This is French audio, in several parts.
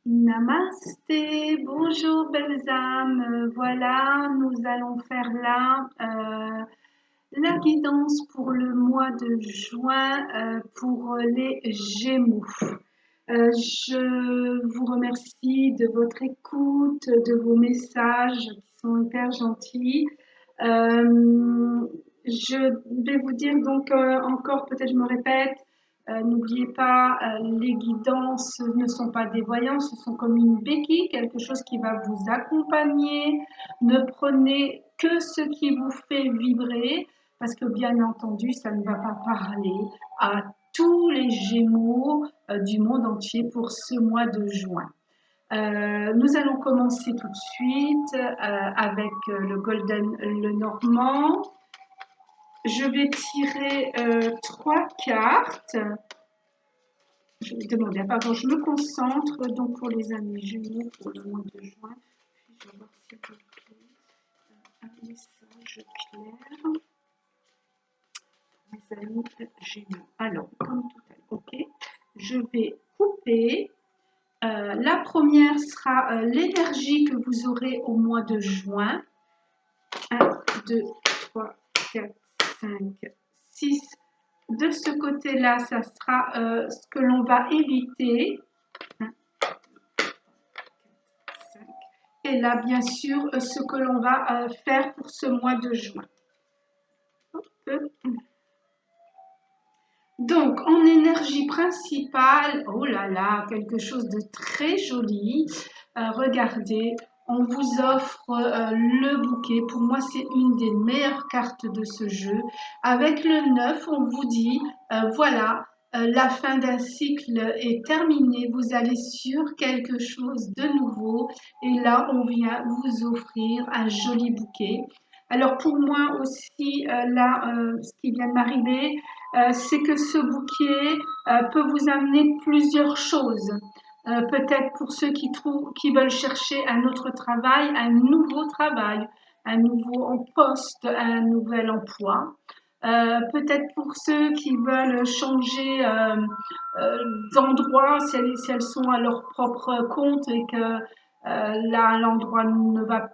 Namasté, bonjour belles âmes. Voilà, nous allons faire là la guidance pour le mois de juin pour les Gémeaux. Je vous remercie de votre écoute, de vos messages qui sont hyper gentils. Je vais vous dire donc encore, peut-être je me répète, n'oubliez pas, les guidances ne sont pas des voyances, ce sont comme une béquille, quelque chose qui va vous accompagner. Ne prenez que ce qui vous fait vibrer, parce que bien entendu, ça ne va pas parler à tous les Gémeaux du monde entier pour ce mois de juin. Nous allons commencer tout de suite avec le Golden Lenormand. Je vais tirer trois cartes. Je vais demander, pardon, je me concentre donc pour les amis Gémeaux pour le mois de juin. Je vais voir s'il vous plaît un message clair. Mes amis Gémeaux. Alors, comme tout à l'heure, ok. Je vais couper. La première sera l'énergie que vous aurez au mois de juin. 1, 2, 3, 4, 5, 6. De ce côté-là, ça sera ce que l'on va éviter. 1, 2, 5. Et là, bien sûr, ce que l'on va faire pour ce mois de juin. Hop. Donc, en énergie principale, oh là là, quelque chose de très joli. Regardez, on vous offre le bouquet. Pour moi, c'est une des meilleures cartes de ce jeu. Avec le 9, on vous dit, voilà, la fin d'un cycle est terminée. Vous allez sur quelque chose de nouveau. Et là, on vient vous offrir un joli bouquet. Alors, pour moi aussi, là, ce qui vient de m'arriver, c'est que ce bouquet peut vous amener plusieurs choses. Peut-être pour ceux qui veulent chercher un autre travail, un nouveau travail, un nouveau poste, un nouvel emploi. Peut-être pour ceux qui veulent changer d'endroit, si elles sont à leur propre compte et que là, l'endroit ne va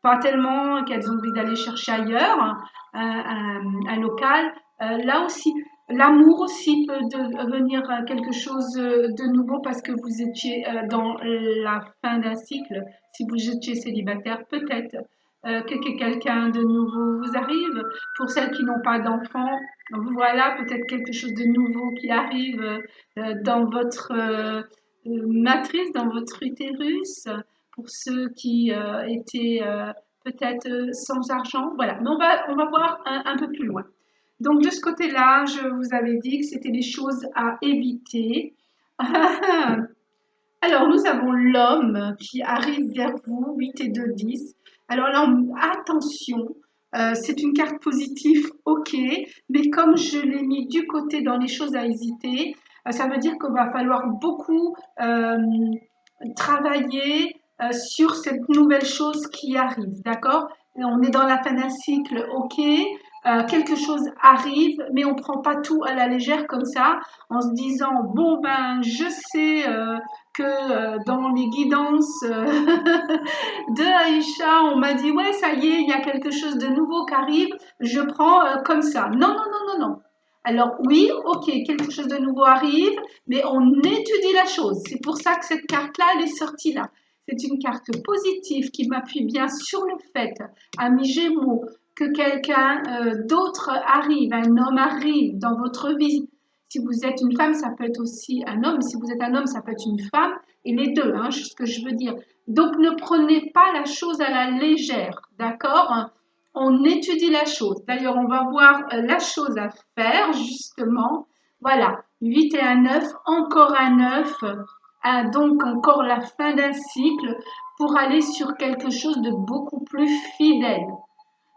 pas tellement, qu'elles ont envie d'aller chercher ailleurs, un local. Là aussi, l'amour aussi peut devenir quelque chose de nouveau parce que vous étiez dans la fin d'un cycle. Si vous étiez célibataire, peut-être que quelqu'un de nouveau vous arrive. Pour celles qui n'ont pas d'enfants, voilà peut-être quelque chose de nouveau qui arrive dans votre matrice, dans votre utérus. Pour ceux qui étaient peut-être sans argent. Voilà, mais on va voir un peu plus loin. Donc de ce côté-là, je vous avais dit que c'était des choses à éviter. Alors nous avons l'homme qui arrive vers vous, 8 et 2, 10. Alors là, attention, c'est une carte positive, ok, mais comme je l'ai mis du côté dans les choses à hésiter, ça veut dire qu'il va falloir beaucoup travailler sur cette nouvelle chose qui arrive, d'accord? On est dans la fin d'un cycle, ok, quelque chose arrive, mais on prend pas tout à la légère comme ça, en se disant, bon ben, je sais que dans les guidances de Aïcha, on m'a dit, ouais, ça y est, il y a quelque chose de nouveau qui arrive, je prends comme ça. Non, non, non, non, non. Alors oui, ok, quelque chose de nouveau arrive, mais on étudie la chose. C'est pour ça que cette carte-là, elle est sortie là. C'est une carte positive qui m'appuie bien sur le fait, ami Gémeaux, que quelqu'un d'autre arrive, un homme arrive dans votre vie. Si vous êtes une femme, ça peut être aussi un homme. Si vous êtes un homme, ça peut être une femme. Et les deux, hein, c'est ce que je veux dire. Donc ne prenez pas la chose à la légère, d'accord? On étudie la chose. D'ailleurs, on va voir la chose à faire, justement. Voilà, 8 et un 9, encore un 9, donc encore la fin d'un cycle pour aller sur quelque chose de beaucoup plus fidèle.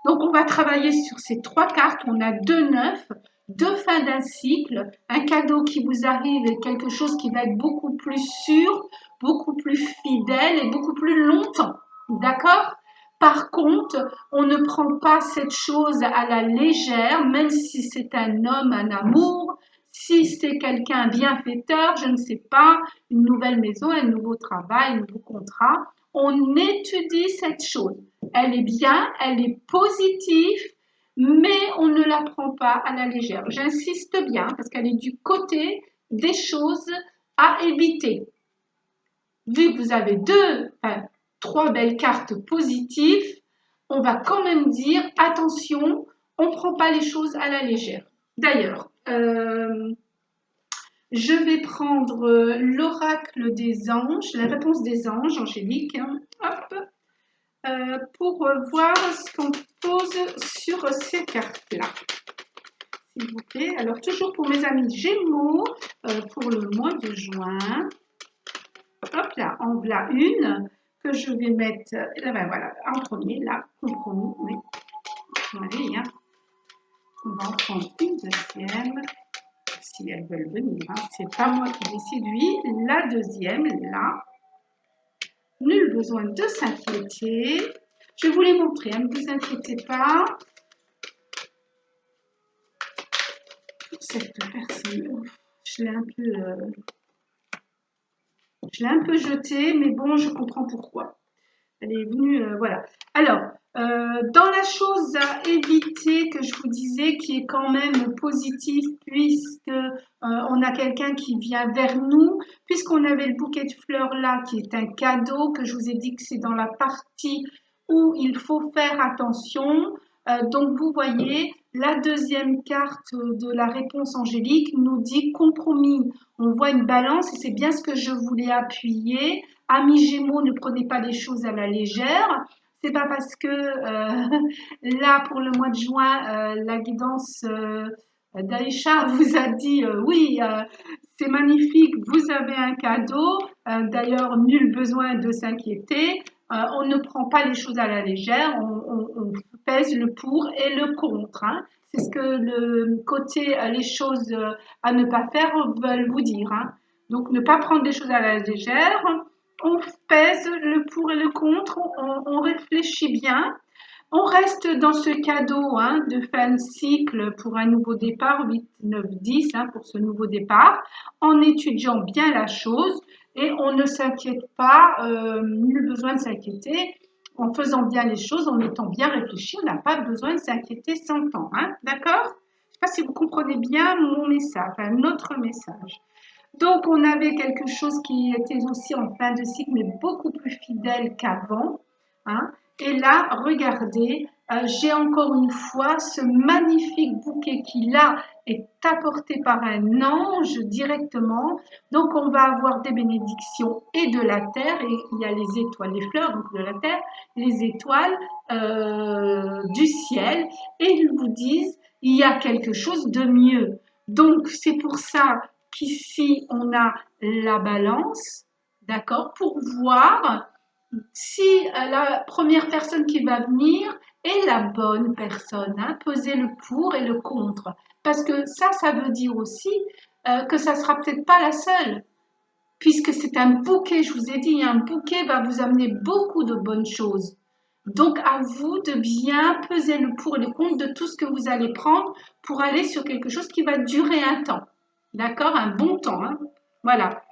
Donc, on va travailler sur ces trois cartes. On a deux 9, deux fins d'un cycle, un cadeau qui vous arrive et quelque chose qui va être beaucoup plus sûr, beaucoup plus fidèle et beaucoup plus longtemps. D'accord? Par contre, on ne prend pas cette chose à la légère, même si c'est un homme, un amour, Si c'est quelqu'un bienfaiteur, je ne sais pas, une nouvelle maison, un nouveau travail, un nouveau contrat, on étudie cette chose. Elle est bien, elle est positive, mais on ne la prend pas à la légère. J'insiste bien parce qu'elle est du côté des choses à éviter. Vu que vous avez trois belles cartes positives, on va quand même dire attention, on ne prend pas les choses à la légère. D'ailleurs, je vais prendre l'oracle des anges, la réponse des anges, Angélique, hein, hop, pour voir ce qu'on pose sur ces cartes-là. S'il vous plaît. Alors, toujours pour mes amis Gémeaux, pour le mois de juin. Hop là, en voilà une que je vais mettre, voilà, en premier, là, compromis, oui. Allez, hein. On va en prendre une deuxième, si elles veulent venir, hein. C'est pas moi qui décide, oui. La deuxième, là. Nul besoin de s'inquiéter. Je vais vous les montrer, hein, ne vous inquiétez pas. Pour cette personne, je l'ai un peu jetée, mais bon, je comprends pourquoi. Elle est venue, voilà. Alors, dans la chose à éviter que je vous disais, qui est quand même positive, puisque on a quelqu'un qui vient vers nous, puisqu'on avait le bouquet de fleurs là, qui est un cadeau, que je vous ai dit que c'est dans la partie où il faut faire attention. Donc, vous voyez, la deuxième carte de la réponse angélique nous dit compromis. On voit une balance et c'est bien ce que je voulais appuyer. Amis Gémeaux, ne prenez pas les choses à la légère. C'est pas parce que là, pour le mois de juin, la guidance d'Aïcha vous a dit oui, c'est magnifique, vous avez un cadeau. D'ailleurs, nul besoin de s'inquiéter. On ne prend pas les choses à la légère, on pèse le pour et le contre. Hein. C'est ce que le côté les choses à ne pas faire veulent vous dire. Hein. Donc, ne pas prendre les choses à la légère. On pèse le pour et le contre, on réfléchit bien. On reste dans ce cadeau hein, de fin de cycle pour un nouveau départ, 8, 9, 10 hein, pour ce nouveau départ, en étudiant bien la chose et on ne s'inquiète pas, nul besoin de s'inquiéter. En faisant bien les choses, en étant bien réfléchi, on n'a pas besoin de s'inquiéter 100 ans. Hein, d'accord? Je ne sais pas si vous comprenez bien mon message, enfin, notre message. Donc, on avait quelque chose qui était aussi en fin de cycle, mais beaucoup plus fidèle qu'avant. Hein. Et là, regardez, j'ai encore une fois ce magnifique bouquet qui, là, est apporté par un ange directement. Donc, on va avoir des bénédictions et de la terre, et il y a les étoiles, les fleurs, donc de la terre, les étoiles du ciel, et ils vous disent, il y a quelque chose de mieux. Donc, c'est pour ça qu'ici, on a la balance, d'accord, pour voir si la première personne qui va venir est la bonne personne, hein, peser le pour et le contre. Parce que ça veut dire aussi que ça sera peut-être pas la seule, puisque c'est un bouquet, je vous ai dit, un bouquet va vous amener beaucoup de bonnes choses. Donc, à vous de bien peser le pour et le contre de tout ce que vous allez prendre pour aller sur quelque chose qui va durer un temps. D'accord? Un bon temps. Hein. Voilà.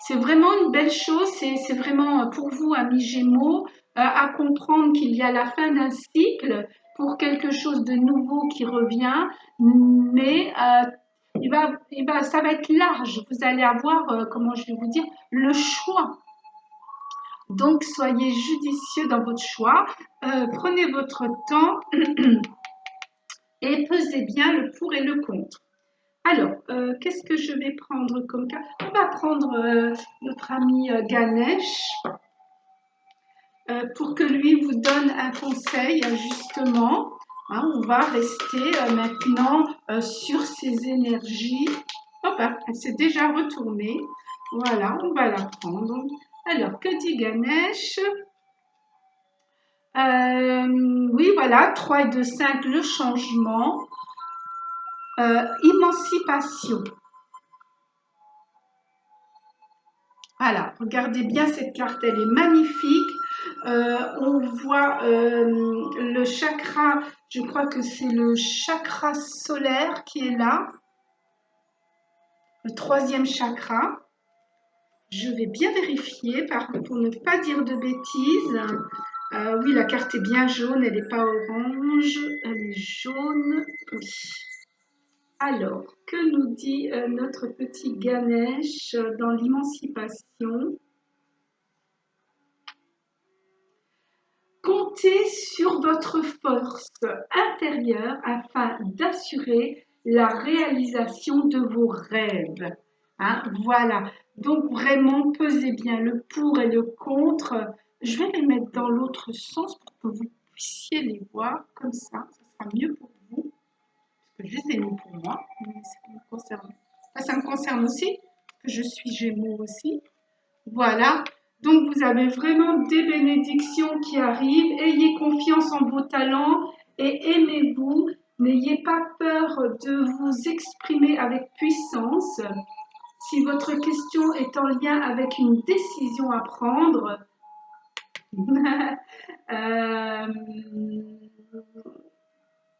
C'est vraiment une belle chose. C'est vraiment pour vous, amis Gémeaux, à comprendre qu'il y a la fin d'un cycle pour quelque chose de nouveau qui revient. Mais ça va être large. Vous allez avoir, comment je vais vous dire, le choix. Donc, soyez judicieux dans votre choix. Prenez votre temps et pesez bien le pour et le contre. Alors, qu'est-ce que je vais prendre comme cas? On va prendre notre ami Ganesh pour que lui vous donne un conseil justement. Hein, on va rester maintenant sur ces énergies. Hop, elle s'est déjà retournée. Voilà, on va la prendre. Alors, que dit Ganesh? Oui, voilà, 3 et 2, 5, le changement. Émancipation. Voilà, regardez bien cette carte, elle est magnifique. On voit le chakra, je crois que c'est le chakra solaire qui est là. le troisième chakra. Je vais bien vérifier pour ne pas dire de bêtises. Oui, la carte est bien jaune, elle n'est pas orange, elle est jaune. Oui. Alors, que nous dit notre petit Ganesh dans l'émancipation? Comptez sur votre force intérieure afin d'assurer la réalisation de vos rêves. Hein, voilà. Donc vraiment, pesez bien le pour et le contre. Je vais les mettre dans l'autre sens pour que vous puissiez les voir comme ça. Ce sera mieux pour vous. Parce que je les ai mis pour moi. Mais ça me concerne. Ça me concerne aussi. Parce que je suis Gémeaux aussi. Voilà. Donc, vous avez vraiment des bénédictions qui arrivent. Ayez confiance en vos talents et aimez-vous. N'ayez pas peur de vous exprimer avec puissance. Si votre question est en lien avec une décision à prendre, euh,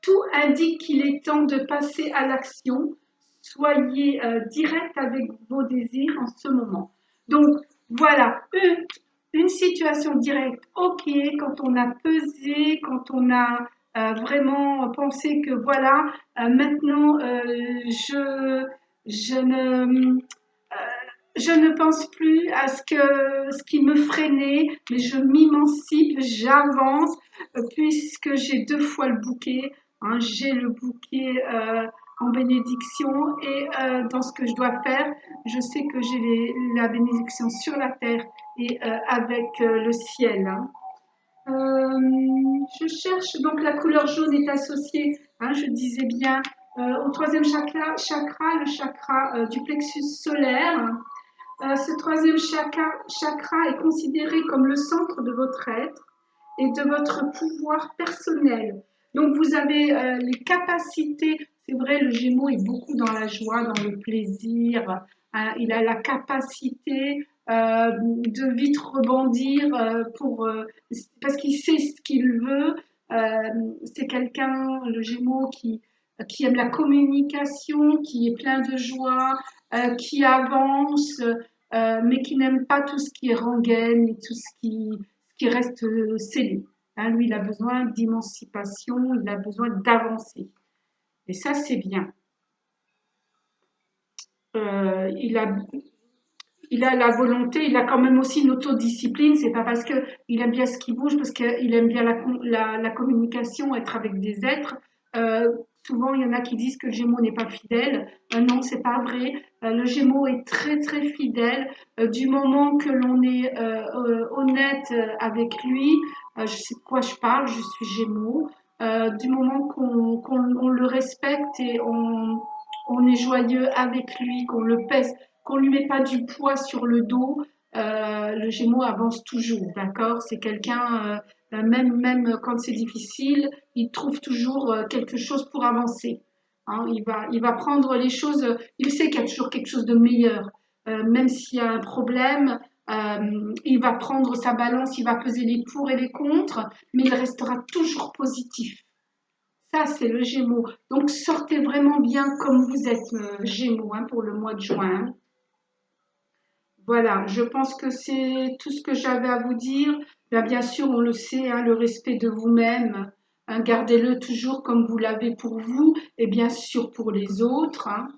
tout indique qu'il est temps de passer à l'action. Soyez direct avec vos désirs en ce moment. Donc, voilà, une situation directe, ok, quand on a pesé, quand on a vraiment pensé que voilà, maintenant je ne je ne pense plus à ce qui me freinait, mais je m'émancipe, j'avance, puisque j'ai deux fois le bouquet. Hein, j'ai le bouquet en bénédiction et dans ce que je dois faire, je sais que j'ai la bénédiction sur la terre et avec le ciel. Hein. Je cherche, donc la couleur jaune est associée, hein, je disais bien, au troisième chakra, le chakra du plexus solaire. Ce troisième chakra est considéré comme le centre de votre être et de votre pouvoir personnel. Donc vous avez les capacités, c'est vrai, le Gémeaux est beaucoup dans la joie, dans le plaisir, hein, il a la capacité de vite rebondir parce qu'il sait ce qu'il veut. C'est quelqu'un, le Gémeaux, qui aime la communication, qui est plein de joie, qui avance, mais qui n'aime pas tout ce qui est rengaine et tout ce qui reste scellé. Hein, lui, il a besoin d'émancipation, il a besoin d'avancer. Et ça, c'est bien. Euh, il a, il a la volonté, il a quand même aussi une autodiscipline. C'est pas parce qu'il aime bien ce qui bouge, parce qu'il aime bien la communication, être avec des êtres. Euh, Souvent, il y en a qui disent que le Gémeaux n'est pas fidèle. Non, c'est pas vrai. Le Gémeaux est très très fidèle. Du moment que l'on est honnête avec lui, je sais de quoi je parle. Je suis Gémeaux. Du moment qu'on le respecte et on est joyeux avec lui, qu'on lui met pas du poids sur le dos, le Gémeaux avance toujours, d'accord? C'est quelqu'un, même quand c'est difficile, il trouve toujours quelque chose pour avancer. Hein, il va prendre les choses, il sait qu'il y a toujours quelque chose de meilleur. Même s'il y a un problème, il va prendre sa balance, il va peser les pour et les contre, mais il restera toujours positif. Ça, c'est le Gémeaux. Donc, sortez vraiment bien comme vous êtes Gémeaux hein, pour le mois de juin. Voilà, je pense que c'est tout ce que j'avais à vous dire. Bien sûr, on le sait, hein, le respect de vous-même, hein, gardez-le toujours comme vous l'avez pour vous et bien sûr pour les autres. Hein.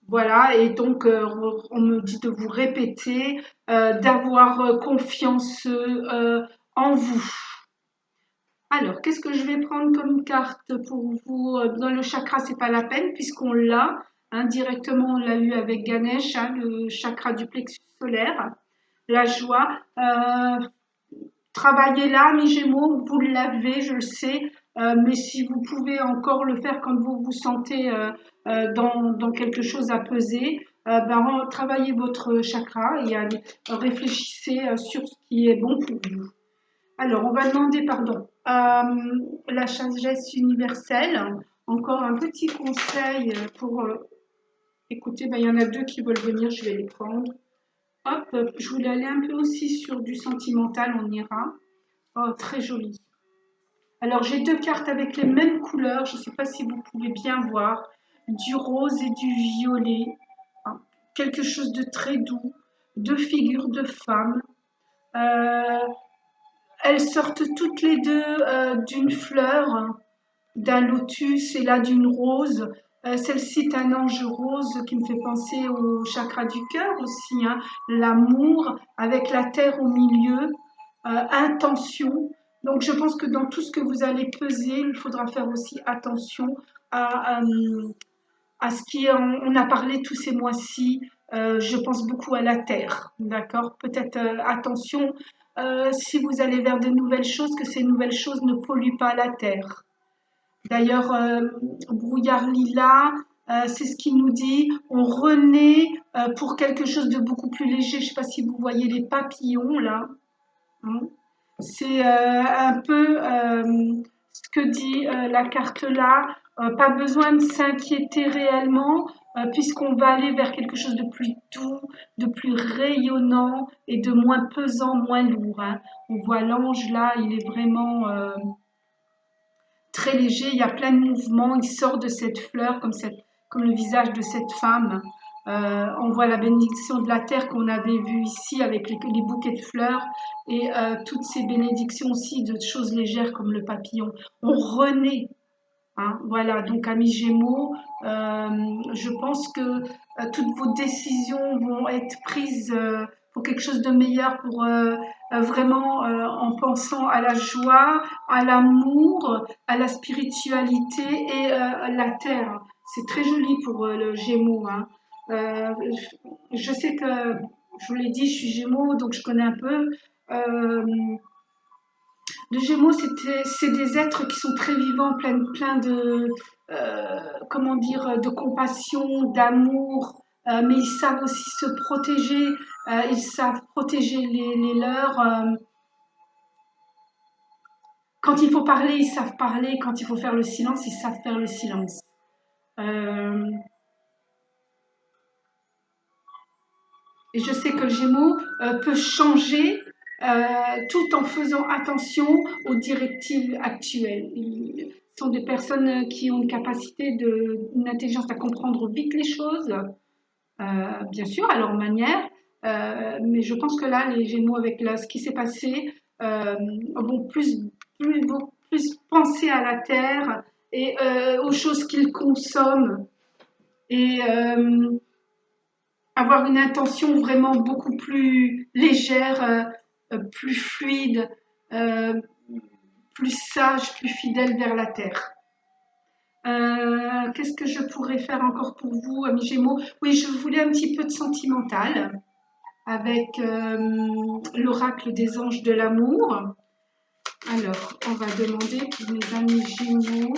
Voilà, et donc on me dit de vous répéter, d'avoir confiance en vous. Alors, qu'est-ce que je vais prendre comme carte pour vous? Dans le chakra, c'est pas la peine puisqu'on l'a. Hein, directement, on l'a eu avec Ganesh, hein, le chakra du plexus solaire. La joie. Travaillez là, mi Gémeaux, vous l'avez, je le sais. Mais si vous pouvez encore le faire quand vous vous sentez dans quelque chose à peser, travaillez votre chakra et réfléchissez sur ce qui est bon pour vous. Alors, on va demander, pardon, la sagesse universelle. Encore un petit conseil pour écouter. Il y en a deux qui veulent venir, je vais les prendre. Hop, je voulais aller un peu aussi sur du sentimental, on ira. Oh, très joli. Alors, j'ai deux cartes avec les mêmes couleurs. Je ne sais pas si vous pouvez bien voir. Du rose et du violet. quelque chose de très doux, deux figures de femmes. Euh, Elles sortent toutes les deux d'une fleur, d'un lotus et là d'une rose. Celle-ci est un ange rose qui me fait penser au chakra du cœur aussi, hein. L'amour avec la terre au milieu, intention. Donc je pense que dans tout ce que vous allez peser, il faudra faire aussi attention à ce qui est, on a parlé tous ces mois-ci. Je pense beaucoup à la terre, d'accord? Peut-être attention si vous allez vers de nouvelles choses, que ces nouvelles choses ne polluent pas la terre. D'ailleurs, Brouillard Lila, c'est ce qu'il nous dit. On renaît pour quelque chose de beaucoup plus léger. Je ne sais pas si vous voyez les papillons là, hein. C'est un peu ce que dit la carte là. Pas besoin de s'inquiéter réellement, puisqu'on va aller vers quelque chose de plus doux, de plus rayonnant et de moins pesant, moins lourd, hein. On voit l'ange là, il est vraiment très léger, il y a plein de mouvements, il sort de cette fleur comme le visage de cette femme. On voit la bénédiction de la terre qu'on avait vue ici avec les bouquets de fleurs et toutes ces bénédictions aussi de choses légères comme le papillon. On renaît, hein, voilà, donc amis Gémeaux, je pense que toutes vos décisions vont être prises pour quelque chose de meilleur, pour vraiment en pensant à la joie, à l'amour, à la spiritualité et à la terre. C'est très joli pour le Gémeaux, hein. Euh, je sais que, je vous l'ai dit, je suis Gémeaux, donc je connais un peu. Euh, les Gémeaux, c'est des êtres qui sont très vivants, plein de, comment dire, de compassion, d'amour, mais ils savent aussi se protéger, ils savent protéger les leurs. Quand il faut parler, ils savent parler. Quand il faut faire le silence, ils savent faire le silence. Euh, et je sais que le Gémeaux peut changer tout en faisant attention aux directives actuelles. Ils sont des personnes qui ont une capacité, une intelligence à comprendre vite les choses, bien sûr, à leur manière. Mais je pense que là, les Gémeaux, avec ce qui s'est passé, vont vont plus penser à la terre et aux choses qu'ils consomment et avoir une intention vraiment beaucoup plus légère, plus fluide, euh, plus sage, plus fidèle vers la terre. Qu'est-ce que je pourrais faire encore pour vous, amis Gémeaux? Oui, je voulais un petit peu de sentimental avec l'oracle des anges de l'amour. Alors, on va demander pour mes amis Gémeaux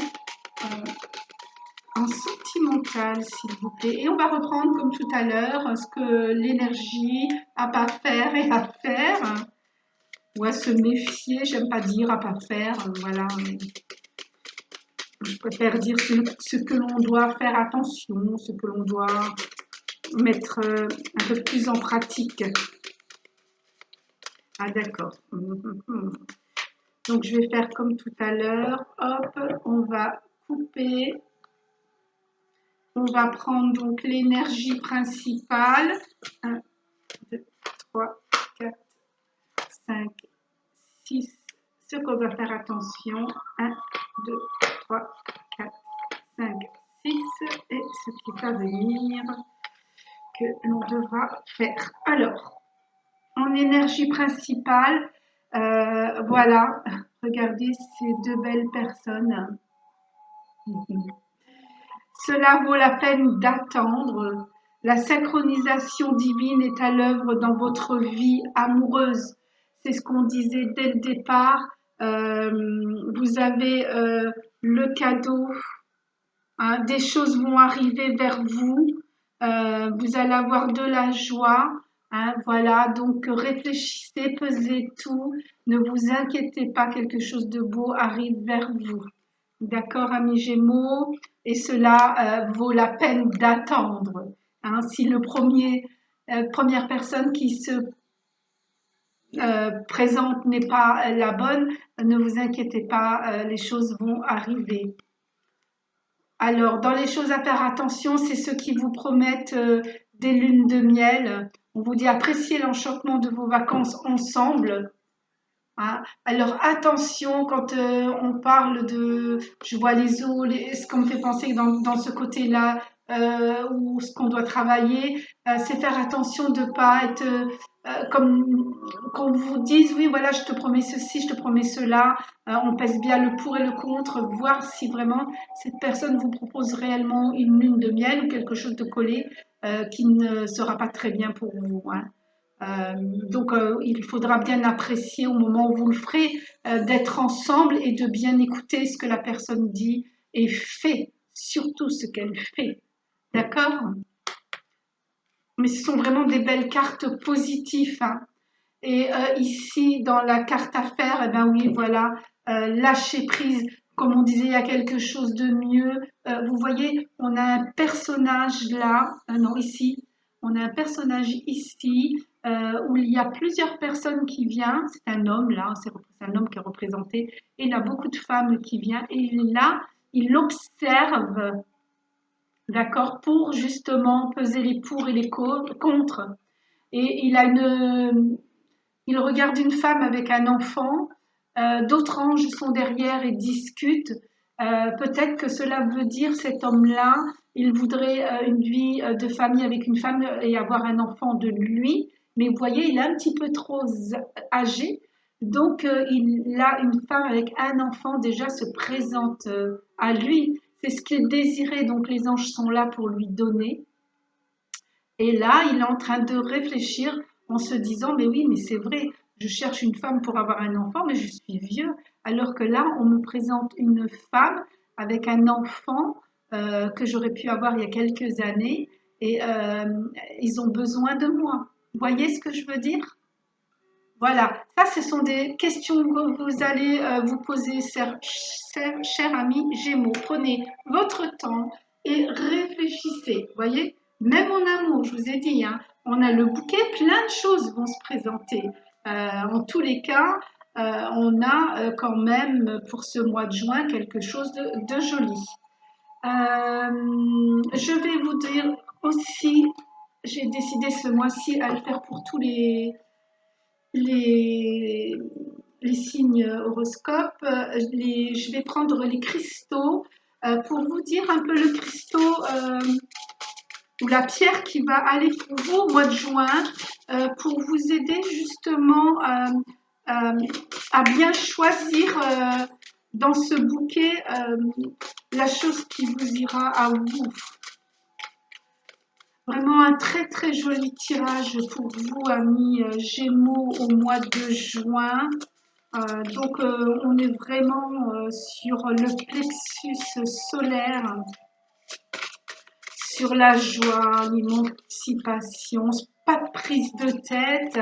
un sentimental, s'il vous plaît. Et on va reprendre, comme tout à l'heure, ce que l'énergie a pas faire et à faire, ou à se méfier, j'aime pas dire à pas faire, voilà. Je préfère dire ce que l'on doit faire attention, ce que l'on doit mettre un peu plus en pratique. Ah d'accord. Donc je vais faire comme tout à l'heure. Hop, on va couper. On va prendre donc l'énergie principale. 1, 2, 3, 4, 5, 6. Ce qu'on va faire attention. 1, 2, 3, 4, 5, 6. Et ce qui va venir que l'on devra faire. Alors, en énergie principale, voilà, regardez ces deux belles personnes. Cela vaut la peine d'attendre. La synchronisation divine est à l'œuvre dans votre vie amoureuse. C'est ce qu'on disait dès le départ. Vous avez le cadeau, hein, des choses vont arriver vers vous. Vous allez avoir de la joie. Hein, voilà, donc réfléchissez, pesez tout. Ne vous inquiétez pas, quelque chose de beau arrive vers vous. D'accord, amis Gémeaux, et cela vaut la peine d'attendre. Hein, si première personne qui se présente n'est pas la bonne, ne vous inquiétez pas, les choses vont arriver. Alors, dans les choses à faire attention, c'est ceux qui vous promettent des lunes de miel. On vous dit appréciez l'enchantement de vos vacances ensemble. Hein. Alors attention quand on parle de, je vois les eaux, ce qu'on me fait penser que dans ce côté-là, ou ce qu'on doit travailler, c'est faire attention de pas être comme qu'on vous dise oui voilà je te promets ceci, je te promets cela, on pèse bien le pour et le contre, voir si vraiment cette personne vous propose réellement une lune de miel ou quelque chose de collé qui ne sera pas très bien pour vous. Hein. Donc, il faudra bien apprécier au moment où vous le ferez, d'être ensemble et de bien écouter ce que la personne dit et fait, surtout ce qu'elle fait. D'accord? Mais ce sont vraiment des belles cartes positives. Hein. Et ici, dans la carte à faire, eh ben oui, voilà, lâcher prise. Comme on disait, il y a quelque chose de mieux. Vous voyez, on a un personnage là, non, ici, on a un personnage ici où il y a plusieurs personnes qui viennent. C'est un homme là, c'est un homme qui est représenté. Et il y a beaucoup de femmes qui viennent. Et là, il observe, d'accord, pour justement peser les pour et les contre. Et il regarde une femme avec un enfant, d'autres anges sont derrière et discutent. Peut-être que cela veut dire cet homme-là, il voudrait une vie de famille avec une femme et avoir un enfant de lui, mais vous voyez, il est un petit peu trop âgé, donc il a une femme avec un enfant déjà se présente à lui. C'est ce qu'il désirait, donc les anges sont là pour lui donner. Et là, il est en train de réfléchir en se disant, mais oui, mais c'est vrai, je cherche une femme pour avoir un enfant, mais je suis vieux. Alors que là, on me présente une femme avec un enfant que j'aurais pu avoir il y a quelques années et ils ont besoin de moi. Vous voyez ce que je veux dire? Voilà, ça, ce sont des questions que vous allez vous poser, cher ami Gémeaux. Prenez votre temps et réfléchissez. Vous voyez, même en amour, je vous ai dit, hein, on a le bouquet, plein de choses vont se présenter. En tous les cas, on a quand même pour ce mois de juin quelque chose de joli. Je vais vous dire aussi, j'ai décidé ce mois-ci à le faire pour tous les, les signes horoscopes. Je vais prendre les cristaux pour vous dire un peu le cristaux ou la pierre qui va aller pour vous au mois de juin pour vous aider justement à bien choisir dans ce bouquet la chose qui vous ira à vous. Vraiment un très très joli tirage pour vous, amis Gémeaux, au mois de juin. Donc, on est vraiment sur le plexus solaire, sur la joie, l'émancipation, pas de prise de tête.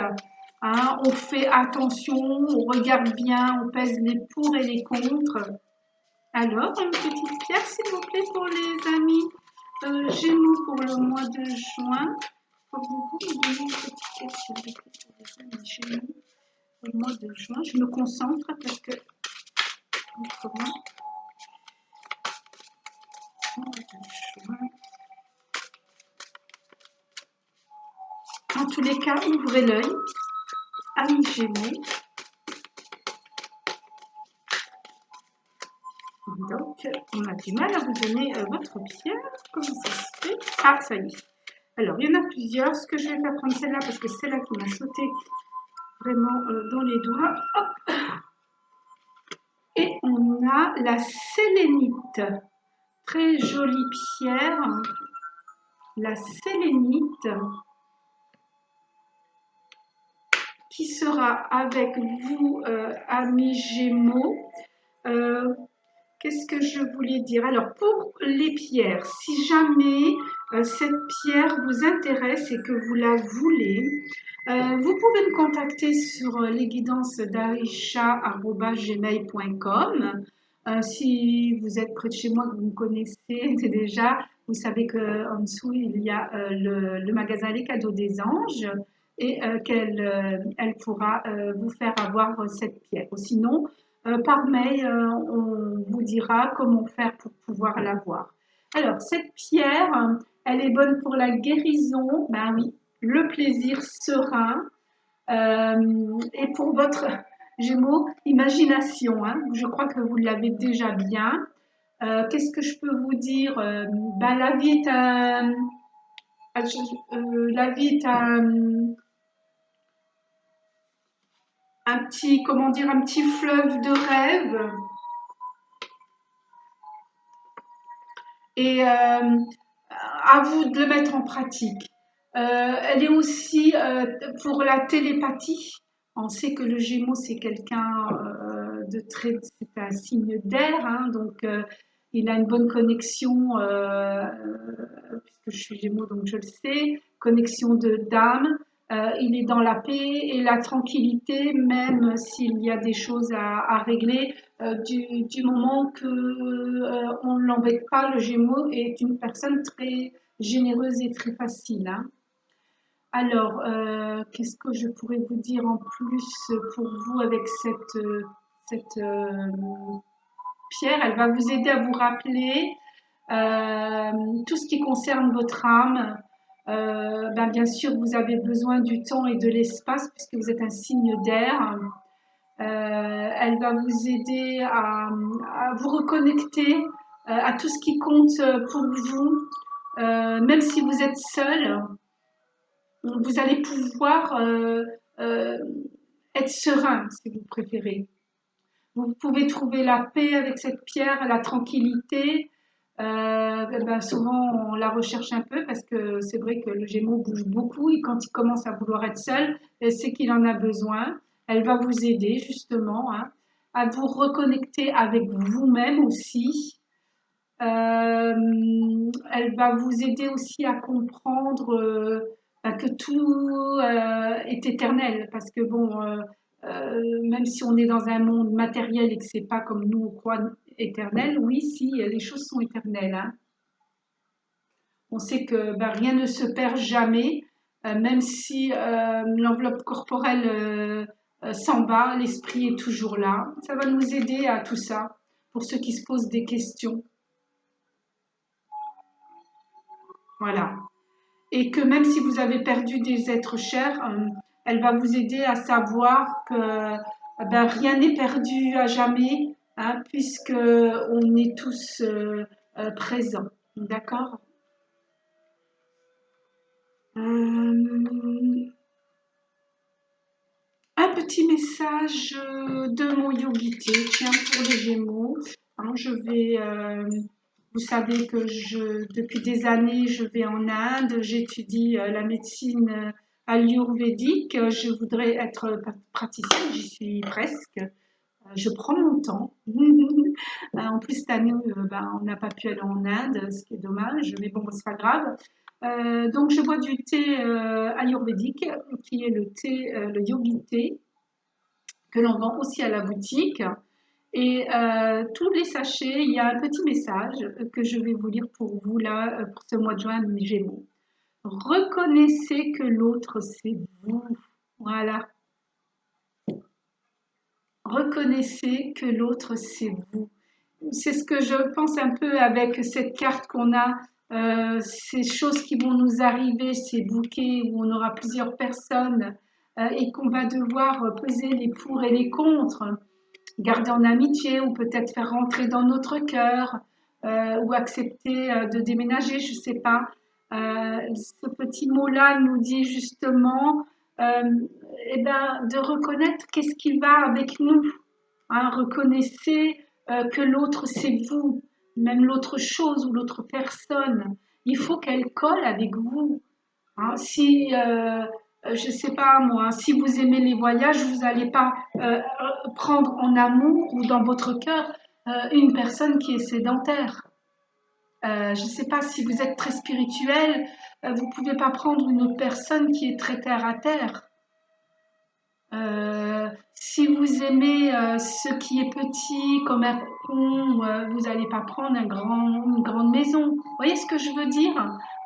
Hein, on fait attention, on regarde bien, on pèse les pour et les contre. Alors, une petite pierre, s'il vous plaît, pour les amis Gémeaux pour le mois de juin. Pouvez-vous me donner une petite pierre, s'il vous plaît, pour les amis Gémeaux au mois de juin? Je me concentre parce que autrement, mois de juin. En tous les cas, ouvrez l'œil, amis Gémeaux. Donc, on a du mal à vous donner votre pierre. Comment ça se fait? Ah, ça y est. Alors, il y en a plusieurs. Ce que je vais faire, prendre celle-là parce que c'est celle-là qui m'a sauté vraiment dans les doigts. Hop. Et on a la sélénite. Très jolie pierre. La sélénite qui sera avec vous, amis Gémeaux. Qu'est-ce que je voulais dire? Alors, pour les pierres, si jamais cette pierre vous intéresse et que vous la voulez, vous pouvez me contacter sur lesguidances.d'aisha@gmail.com. Si vous êtes près de chez moi, que vous me connaissez déjà, vous savez qu'en dessous, il y a le magasin Les Cadeaux des Anges et elle pourra vous faire avoir cette pierre. Ou sinon, par mail, on vous dira comment faire pour pouvoir l'avoir. Alors, cette pierre, elle est bonne pour la guérison, ben oui, le plaisir serein, et pour votre Gémeaux, imagination, hein, je crois que vous l'avez déjà bien. Qu'est-ce que je peux vous dire? Ben, la vie est un petit, comment dire, un petit fleuve de rêve. Et à vous de le mettre en pratique. Elle est aussi pour la télépathie. On sait que le Gémeaux, c'est quelqu'un de très, c'est un signe d'air, hein, donc il a une bonne connexion, puisque je suis Gémeaux, donc je le sais, connexion de d'âme. Il est dans la paix et la tranquillité, même s'il y a des choses à régler. Du moment que on ne l'embête pas, le Gémeaux est une personne très généreuse et très facile, hein. Alors, qu'est-ce que je pourrais vous dire en plus pour vous avec cette pierre? Elle va vous aider à vous rappeler tout ce qui concerne votre âme. Ben, bien sûr, vous avez besoin du temps et de l'espace puisque vous êtes un signe d'air. Elle va vous aider à vous reconnecter à tout ce qui compte pour vous. Même si vous êtes seul, vous allez pouvoir euh, être serein, si vous préférez. Vous pouvez trouver la paix avec cette pierre, la tranquillité. Ben souvent, on la recherche un peu parce que c'est vrai que le Gémeaux bouge beaucoup et quand il commence à vouloir être seul, c'est qu'il en a besoin. Elle va vous aider justement, hein, à vous reconnecter avec vous-même aussi. Elle va vous aider aussi à comprendre que tout est éternel parce que bon, même si on est dans un monde matériel et que c'est pas comme nous on croit éternel, oui, si les choses sont éternelles, hein. On sait que ben, rien ne se perd jamais, même si l'enveloppe corporelle s'en va, l'esprit est toujours là. Ça va nous aider à tout ça pour ceux qui se posent des questions. Voilà. Et que même si vous avez perdu des êtres chers, elle va vous aider à savoir que ben, rien n'est perdu à jamais, hein, puisque on est tous présents. D'accord? Euh, un petit message de mon yogité, tiens, pour les Gémeaux. Hein, vous savez que depuis des années, je vais en Inde, j'étudie la médecine ayurvédique. Je voudrais être praticienne, j'y suis presque. Je prends mon temps. En plus, cette année, ben, on n'a pas pu aller en Inde, ce qui est dommage, mais bon, c'est pas grave. Donc, je bois du thé ayurvédique, qui est le thé, le yogi thé, que l'on vend aussi à la boutique. Et tous les sachets, il y a un petit message que je vais vous lire pour vous là, pour ce mois de juin, Gémeaux. Reconnaissez que l'autre, c'est vous. Voilà. Reconnaissez que l'autre, c'est vous. C'est ce que je pense un peu avec cette carte qu'on a, ces choses qui vont nous arriver, ces bouquets où on aura plusieurs personnes et qu'on va devoir peser les pour et les contre, garder en amitié ou peut-être faire rentrer dans notre cœur ou accepter de déménager, je ne sais pas. Ce petit mot-là nous dit justement euh, eh ben, de reconnaître qu'est-ce qui va avec nous. Hein, reconnaissez que l'autre, c'est vous, même l'autre chose ou l'autre personne. Il faut qu'elle colle avec vous. Hein, si, je sais pas moi, si vous aimez les voyages, vous n'allez pas prendre en amour ou dans votre cœur une personne qui est sédentaire. Je ne sais pas si vous êtes très spirituel, vous ne pouvez pas prendre une personne qui est très terre à terre. Si vous aimez ce qui est petit comme un cocon, vous n'allez pas prendre une grande maison. Vous voyez ce que je veux dire?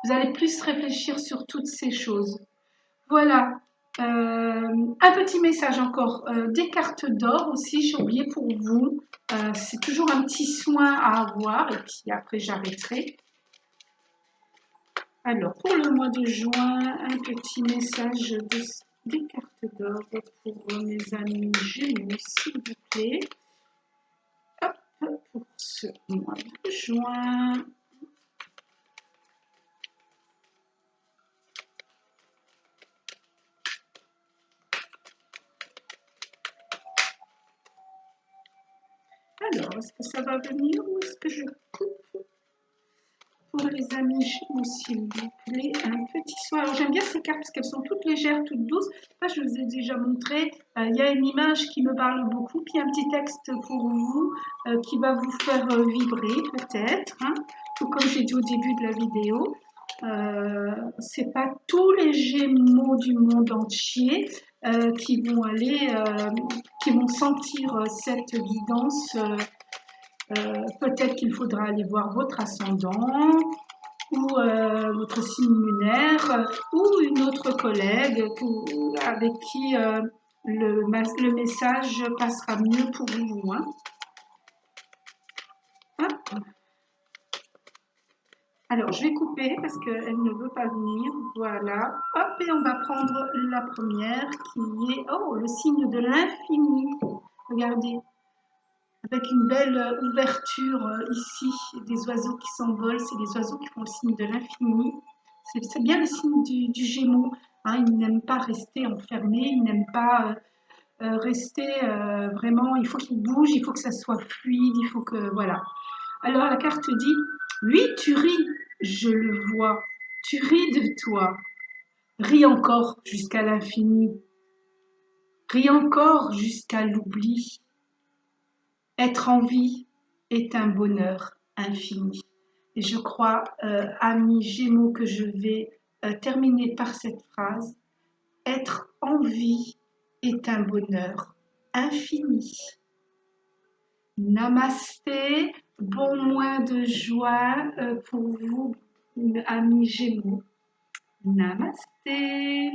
Vous allez plus réfléchir sur toutes ces choses. Voilà. Un petit message encore. Des cartes d'or aussi, j'ai oublié pour vous. C'est toujours un petit soin à avoir et puis après j'arrêterai. Alors, pour le mois de juin, un petit message des cartes d'or pour mes amis Gémeaux, s'il vous plaît. Hop, pour ce mois de juin. Alors, est-ce que ça va venir ou est-ce que je coupe pour les amis Gémeaux, s'il vous plaît, un petit soin. Alors, j'aime bien ces cartes parce qu'elles sont toutes légères, toutes douces. Là, je vous ai déjà montré. Il y a une image qui me parle beaucoup, puis un petit texte pour vous qui va vous faire vibrer peut-être, hein, tout comme j'ai dit au début de la vidéo. C'est pas tous les Gémeaux du monde entier qui vont aller, qui vont sentir cette guidance. Peut-être qu'il faudra aller voir votre ascendant ou votre signe lunaire ou une autre collègue avec qui le message passera mieux pour vous. Hein. Hop. Alors, je vais couper parce qu'elle ne veut pas venir. Voilà. Hop, et on va prendre la première qui est, oh, le signe de l'infini. Regardez, avec une belle ouverture ici, des oiseaux qui s'envolent. C'est des oiseaux qui font le signe de l'infini. C'est bien le signe du Gémeaux. Hein, il n'aime pas rester enfermé, il n'aime pas rester vraiment, il faut qu'il bouge, il faut que ça soit fluide, il faut que, voilà. Alors la carte dit, oui, tu ris, je le vois, tu ris de toi, ris encore jusqu'à l'infini, ris encore jusqu'à l'oubli. Être en vie est un bonheur infini. Et je crois, amis Gémeaux, que je vais terminer par cette phrase. Être en vie est un bonheur infini. Namasté, bon mois de juin pour vous, amis Gémeaux. Namasté.